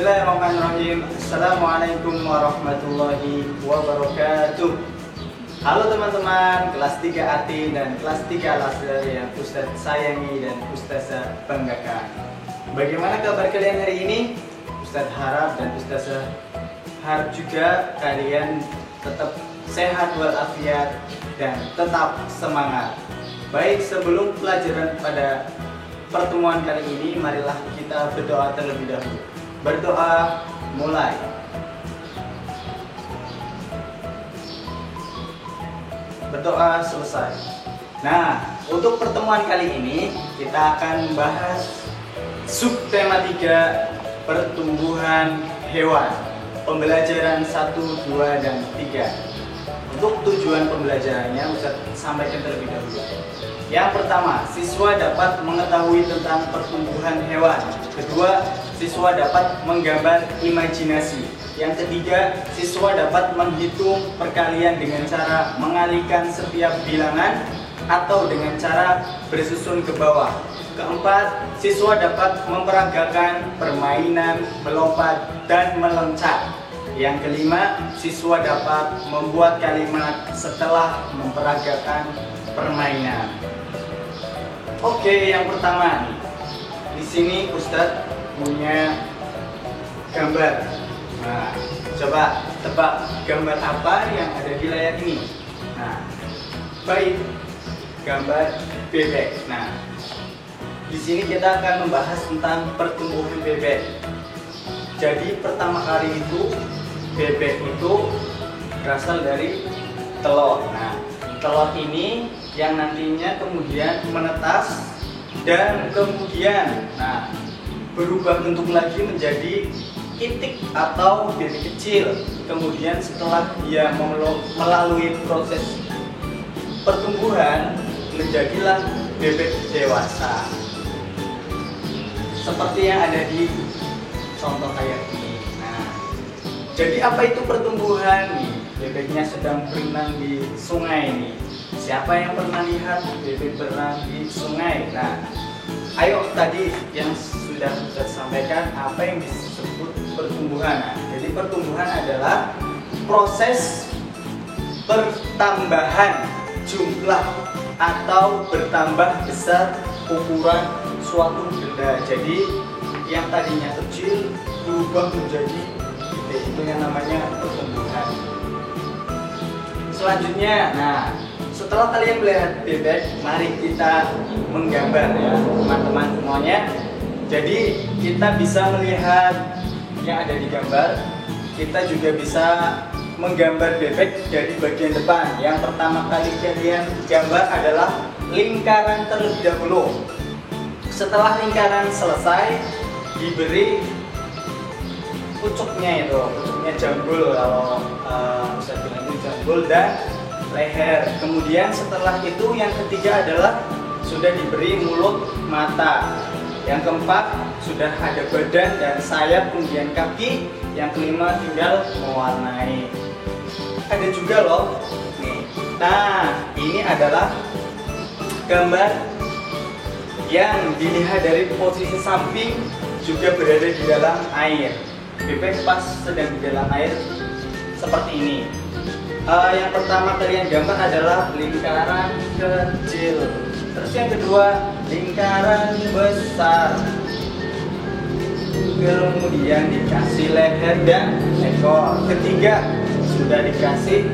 Bismillahirrahmanirrahim. Assalamualaikum warahmatullahi wabarakatuh. Halo teman-teman kelas 3 arti dan kelas 3 Lasdar yang Ustadz sayangi dan Ustazah banggakan. Bagaimana kabar kalian hari ini? Ustadz harap dan Ustazah harap juga kalian tetap sehat walafiat dan tetap semangat. Baik, sebelum pelajaran pada pertemuan kali ini, marilah kita berdoa terlebih dahulu. Berdoa mulai. Berdoa selesai. Nah, untuk pertemuan kali ini kita akan membahas subtema 3 pertumbuhan hewan. Pembelajaran 1, 2, dan 3. Untuk tujuan pembelajarannya Ustadz sampaikan terlebih dahulu. Yang pertama, siswa dapat mengetahui tentang pertumbuhan hewan. Kedua, siswa dapat menggambar imajinasi. Yang ketiga, siswa dapat menghitung perkalian dengan cara mengalihkan setiap bilangan atau dengan cara bersusun ke bawah. Keempat, siswa dapat memperagakan permainan, melompat, dan meloncat. Yang kelima, siswa dapat membuat kalimat setelah memperagakan permainan. Oke, yang pertama nih. Di sini Ustadz punya gambar. Nah, coba tebak gambar apa yang ada di layar ini. Nah, baik, gambar bebek. Nah, di sini kita akan membahas tentang pertumbuhan bebek. Jadi pertama kali itu bebek itu berasal dari telur. Nah, telur ini yang nantinya kemudian menetas dan kemudian berubah bentuk lagi menjadi itik atau bebek kecil. Kemudian setelah dia melalui proses pertumbuhan, menjadilah bebek dewasa. Seperti yang ada di contoh kayak ini. Nah, jadi apa itu pertumbuhan nih? Bebeknya sedang berenang di sungai nih. Siapa yang pernah lihat bebek berenang di sungai? Nah, ayo tadi yang sudah saya sampaikan apa yang disebut pertumbuhan. Nah, jadi pertumbuhan adalah proses pertambahan jumlah atau bertambah besar ukuran suatu benda. Jadi yang tadinya kecil berubah menjadi gede, itu yang namanya pertumbuhan. Selanjutnya, setelah kalian melihat bebek, mari kita menggambar ya teman-teman semuanya. Jadi kita bisa melihat yang ada di gambar. Kita juga bisa menggambar bebek dari bagian depan. Yang pertama kali kalian gambar adalah lingkaran terlebih dahulu. Setelah lingkaran selesai, diberi pucuknya jambul, kalau bisa bilang itu jambul dan leher. Kemudian setelah itu yang ketiga adalah sudah diberi mulut, mata. Yang keempat sudah ada badan dan sayap, kemudian kaki. Yang kelima tinggal mewarnai. Ada juga loh nih. Nah, ini adalah gambar yang dilihat dari posisi samping juga berada di dalam air. Bebek pas sedang di dalam air seperti ini. Yang pertama kalian gambar adalah lingkaran kecil. Terus yang kedua lingkaran besar. Kemudian dikasih leher dan ekor. Ketiga sudah dikasih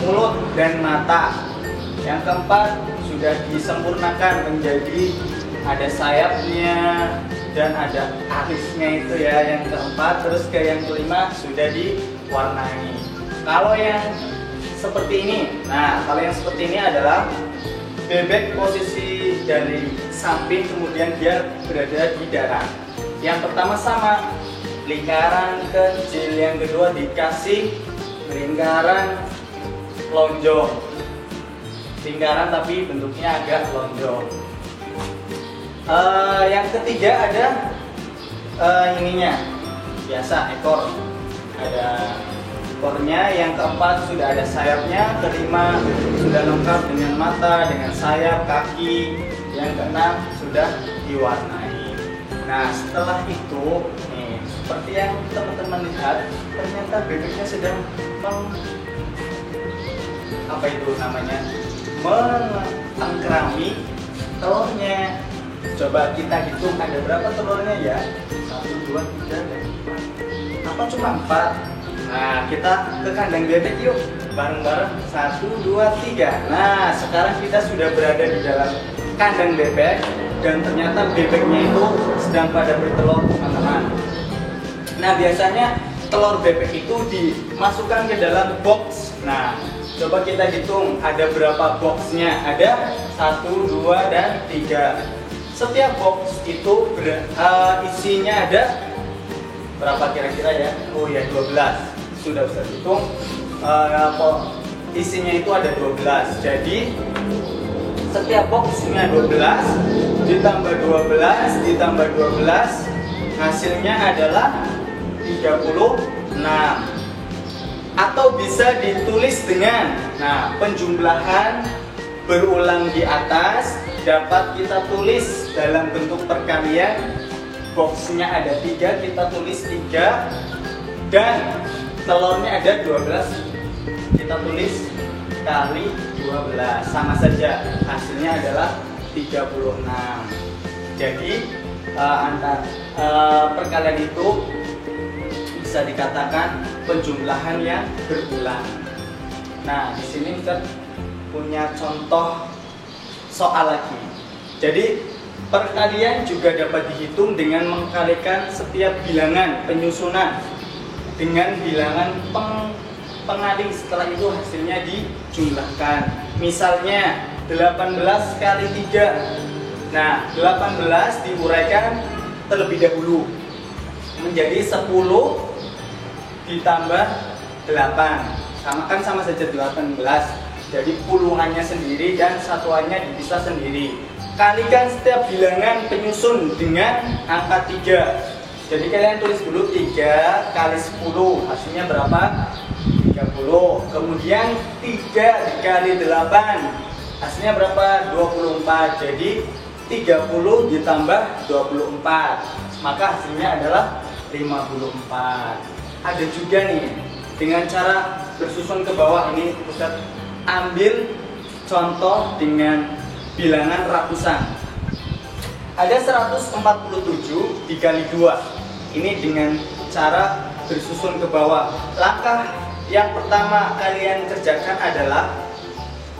mulut dan mata. Yang keempat sudah disempurnakan menjadi ada sayapnya dan ada alisnya itu ya. Yang keempat, terus ke yang kelima sudah diwarnai. Kalau yang seperti ini, kalau yang seperti ini adalah bebek posisi dari samping, kemudian dia berada di darat. Yang pertama sama, lingkaran kecil. Yang kedua dikasih lingkaran lonjong. Lingkaran tapi bentuknya agak lonjong. Yang ketiga ada ininya, biasa ekor, ada ekornya. Yang keempat sudah ada sayapnya. Kelima sudah lengkap dengan mata, dengan sayap, kaki. Yang keenam sudah diwarnai. Nah, setelah itu seperti yang teman-teman lihat, ternyata bebeknya sedang apa itu namanya, mentengkrami telurnya. Coba kita hitung ada berapa telurnya ya, 1, 2, 3, dan 4. Apa cuma 4? Nah, kita ke kandang bebek yuk bareng-bareng. 1, 2, 3. Nah, sekarang kita sudah berada di dalam kandang bebek dan ternyata bebeknya itu sedang pada bertelur, teman-teman. Nah, biasanya telur bebek itu dimasukkan ke dalam box. Nah, coba kita hitung ada berapa boxnya. Ada 1, 2, dan 3. Setiap box itu isinya ada berapa kira-kira ya? Oh ya, 12. Sudah bisa hitung. Isinya itu ada 12. Jadi setiap boxnya 12 ditambah 12 ditambah 12 hasilnya adalah 36. Atau bisa ditulis dengan penjumlahan berulang di atas dapat kita tulis dalam bentuk perkalian. Boxnya ada 3, kita tulis 3, dan telurnya ada 12, kita tulis kali 12, sama saja hasilnya adalah 36. Jadi perkalian itu bisa dikatakan penjumlahan yang berulang. Nah, di sini kita punya contoh soal lagi. Jadi perkalian juga dapat dihitung dengan mengkalikan setiap bilangan penyusunan dengan bilangan pengali. Setelah itu hasilnya dijumlahkan. Misalnya 18 kali 3. Nah, 18 diuraikan terlebih dahulu menjadi 10 ditambah 8. Sama saja 18. Jadi puluhannya sendiri dan satuannya dipisah sendiri. Kalikan setiap bilangan penyusun dengan angka 3. Jadi kalian tulis dulu 3 kali 10, hasilnya berapa? 30. Kemudian 3 dikali 8, hasilnya berapa? 24. Jadi 30 ditambah 24, maka hasilnya adalah 54. Ada juga nih dengan cara bersusun ke bawah. Ini Ustaz ambil contoh dengan bilangan ratusan. Ada 147 dikali 2. Ini dengan cara bersusun ke bawah. Langkah yang pertama kalian kerjakan adalah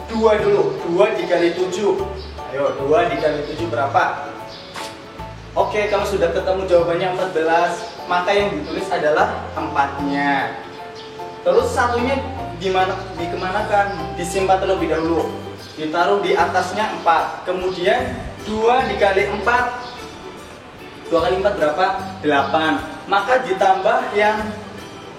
2 dulu. 2 dikali 7. Ayo, 2 dikali 7 berapa? Oke, kalau sudah ketemu jawabannya 14, maka yang ditulis adalah 4-nya. Terus satunya dikemanakan? Disimpan terlebih dahulu. Ditaruh di atasnya 4. Kemudian 2 dikali 4. 2 kali 4 berapa? 8. Maka ditambah yang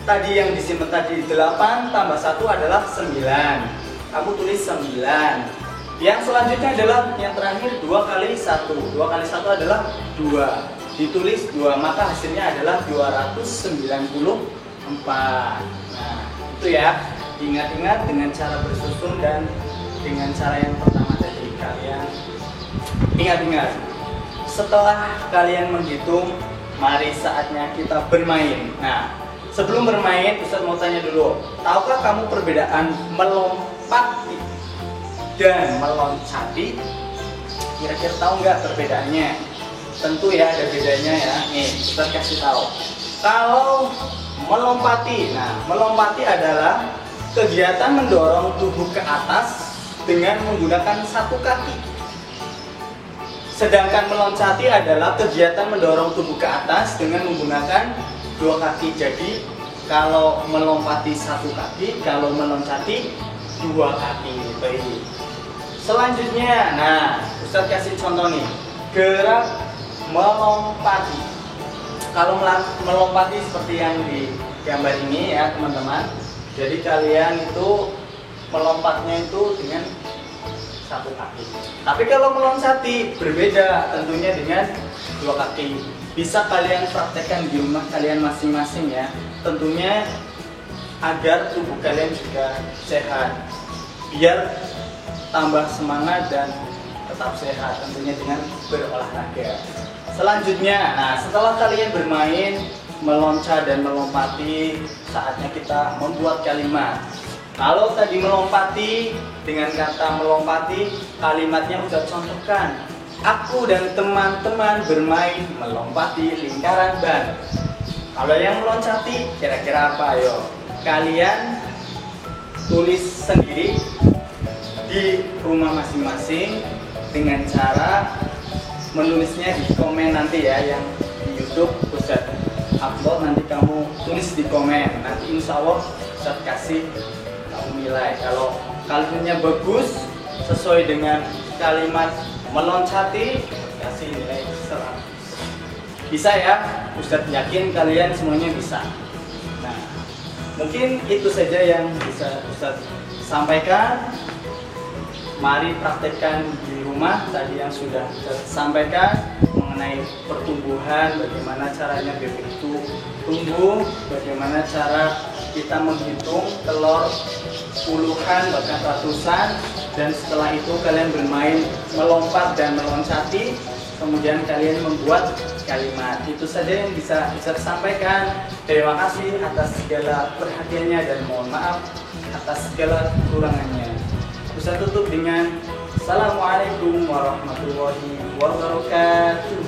tadi yang disimpan tadi 8 tambah 1 adalah 9. Kamu tulis 9. Yang selanjutnya adalah yang terakhir 2 kali 1. 2 kali 1 adalah 2. Ditulis 2, maka hasilnya adalah 294. Nah, itu ya. Ingat-ingat dengan cara bersusun dan dengan cara yang pertama tadi kalian ingat-ingat. Setelah kalian menghitung, mari saatnya kita bermain. Nah, sebelum bermain, Ustaz mau tanya dulu. Tahukah kamu perbedaan melompati dan meloncati? Kira-kira tahu nggak perbedaannya? Tentu ya ada bedanya ya. Nih, Ustaz kasih tahu. Kalau melompati, melompati adalah kegiatan mendorong tubuh ke atas dengan menggunakan satu kaki. Sedangkan meloncati adalah kegiatan mendorong tubuh ke atas dengan menggunakan 2 kaki. Jadi kalau melompati 1 kaki, kalau meloncati 2 kaki. Baik. Selanjutnya, Ustaz kasih contoh nih. Gerak melompati. Kalau melompati seperti yang di gambar ini ya, teman-teman. Jadi kalian itu melompatnya itu dengan 1 kaki. Tapi kalau meloncati berbeda tentunya dengan 2 kaki. Bisa kalian praktekkan di rumah kalian masing-masing ya. Tentunya agar tubuh kalian juga sehat. Biar tambah semangat dan tetap sehat tentunya dengan berolahraga. Selanjutnya, setelah kalian bermain, meloncat dan melompati, saatnya kita membuat kalimat. Kalau tadi melompati, dengan kata melompati, kalimatnya udah contohkan. Aku dan teman-teman bermain melompati lingkaran ban. Kalau yang meloncati, kira-kira apa? Ayo, kalian tulis sendiri di rumah masing-masing dengan cara menulisnya di komen nanti ya, yang di YouTube Ustadz upload, nanti kamu tulis di komen. Nanti insya Allah Ustadz kasih kamu nilai. Kalau kalimatnya bagus sesuai dengan kalimat meloncati, kasih nilai 100. Bisa ya? Ustadz yakin kalian semuanya bisa. Nah, mungkin itu saja yang bisa Ustadz sampaikan. Mari praktekkan di rumah tadi yang sudah Ustadz sampaikan mengenai pertumbuhan, bagaimana caranya bebek itu tumbuh, bagaimana cara kita menghitung telur puluhan bahkan ratusan, dan setelah itu kalian bermain melompat dan meloncati, kemudian kalian membuat kalimat. Itu saja yang bisa Ustadz sampaikan. Terima kasih atas segala perhatiannya dan mohon maaf atas segala kekurangannya. Ustadz tutup dengan Assalamualaikum warahmatullahi wabarakatuh.